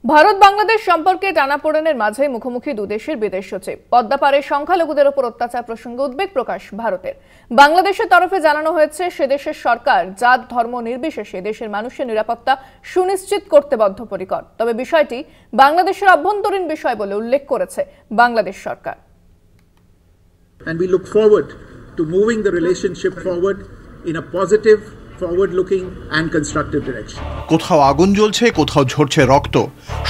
ভারত বাংলাদেশ সম্পর্কে টানাপোড়েনের মাঝে মুখোমুখি দুদেশের বিদেশ সচিব। পদ্মা পারে সংখ্যালঘুদের উপর অত্যাচার প্রসঙ্গে উদ্বেগ প্রকাশ ভারতের। বাংলাদেশের তরফে জানানো হয়েছে সে দেশের সরকার জাত ধর্ম নির্বিশেষে দেশের মানুষের নিরাপত্তা সুনিশ্চিত করতে বদ্ধপরিকর। তবে বিষয়টি বাংলাদেশের অভ্যন্তরীণ বিষয় বলে উল্লেখ করেছে বাংলাদেশ সরকার। And we look forward to moving the relationship forward in a positive, forward-looking and constructive direction. কোথাও আগুন জ্বলছে, কোথাও ঝরছে রক্ত।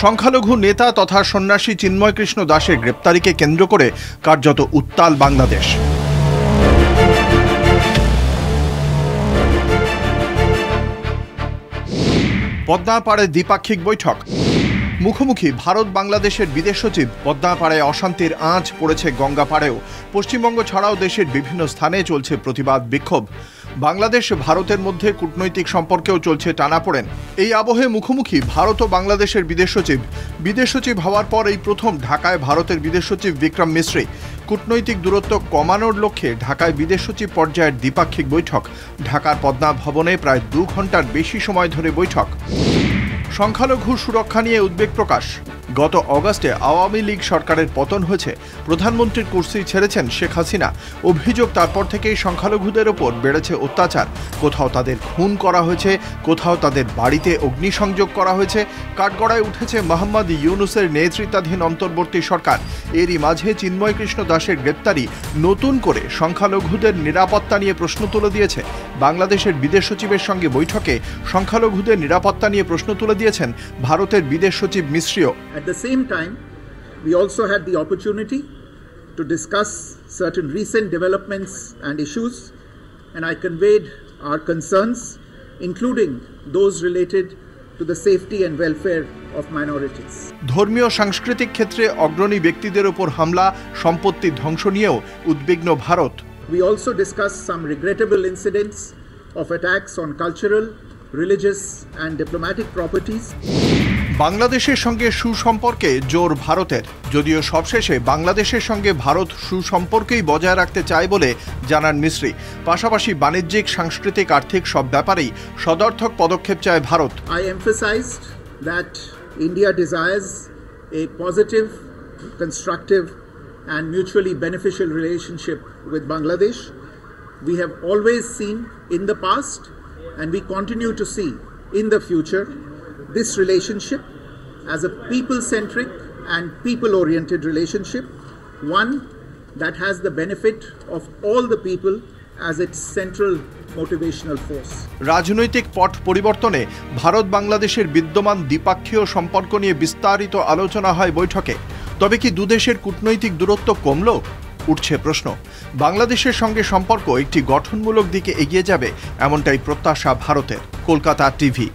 সংখ্যালঘু নেতা তথা সন্ন্যাসী চিন্ময় কৃষ্ণ দাসের গ্রেপ্তারিকে কেন্দ্র করে কার্যত উত্তাল বাংলাদেশ। পদ্মা পাড়ে দ্বিপাক্ষিক বৈঠক। মুখোমুখি ভারত বাংলাদেশের বিদেশ সচিব। পদ্মা পাড়ে অশান্তির আঁচ পড়েছে গঙ্গা পাড়েও। পশ্চিমবঙ্গ ছাড়াও দেশের বিভিন্ন স্থানে চলছে প্রতিবাদ বিক্ষোভ। বাংলাদেশ ভারতের মধ্যে কূটনৈতিক সম্পর্কেও চলছে টানাপোড়েন। এই আবহে মুখোমুখি ভারত ও বাংলাদেশের বিদেশ সচিব। বিদেশ সচিব হওয়ার পর এই প্রথম ঢাকায় ভারতের বিদেশ সচিব বিক্রম মিশ্রি। কূটনৈতিক দূরত্ব কমানোর লক্ষ্যে ঢাকায় বিদেশ সচিব পর্যায়ের দ্বিপাক্ষিক বৈঠক। ঢাকার পদ্মা ভবনে প্রায় 2 ঘন্টার বেশি সময় ধরে বৈঠক। সংখ্যালঘু সুরক্ষা নিয়ে উদ্বেগ প্রকাশ। গত অগাস্টে আওয়ামী লীগ সরকারের পতন হয়েছে। প্রধানমন্ত্রীর কুর্সি ছেড়েছেন শেখ হাসিনা। অভিযোগ তারপর থেকেই সংখ্যালঘুদের ওপর বেড়েছে অত্যাচার। কোথাও তাদের খুন করা হয়েছে, কোথাও তাদের বাড়িতে অগ্নিসংযোগ করা হয়েছে। কাঠগড়ায় উঠেছে মোহাম্মদ ইউনূসের নেতৃত্বাধীন অন্তর্বর্তী সরকার। এরই মাঝে চিন্ময় কৃষ্ণ দাসের গ্রেপ্তারি নতুন করে সংখ্যালঘুদের নিরাপত্তা নিয়ে প্রশ্ন তুলে দিয়েছে। বাংলাদেশের বিদেশ সচিবের সঙ্গে বৈঠকে সংখ্যালঘুদের নিরাপত্তা নিয়ে প্রশ্ন তুলে দিয়েছেন ভারতের বিদেশ সচিব মিশ্রিও। At the same time, we also had the opportunity to discuss certain recent developments and issues, and I conveyed our concerns, including those related to the safety and welfare of minorities. ধর্মীয় সাংস্কৃতিক ক্ষেত্রে অগ্রণী ব্যক্তিদের উপর হামলা, সম্পত্তি ধ্বংস নিয়েও উদ্বিগ্ন Bharat. We also discussed some regrettable incidents of attacks on cultural, religious and diplomatic properties. বাংলাদেশের সঙ্গে সুসম্পর্কে জোর ভারতের। যদিও সবশেষে বাংলাদেশের সঙ্গে ভারত সুসম্পর্কই বজায় রাখতে চায় বলে জানান মিশ্রি। পাশাপাশি বাণিজ্যিক, সাংস্কৃতিক, আর্থিক সব ব্যাপারেই সদর্থক পদক্ষেপ চায় Bharat. I emphasized that India desires a positive, constructive and mutually beneficial relationship with Bangladesh. We have always seen in the past and we continue to see in the future this relationship as a people-centric and people-oriented relationship, one that has the benefit of all the people as its central motivational force. রাজনৈতিক পট পরিবর্তনে ভারত বাংলাদেশের বিদ্যমান দ্বিপাক্ষীয় সম্পর্ক নিয়ে বিস্তারিত আলোচনা হয় বৈঠকে। তবে কি দুদেশের কূটনৈতিক দূরত্ব কমল? উঠছে প্রশ্ন। বাংলাদেশের সঙ্গে সম্পর্ক একটি গঠনমূলক দিকে এগিয়ে যাবে এমনটাই প্রত্যাশা ভারতের। কলকাতা টিভি।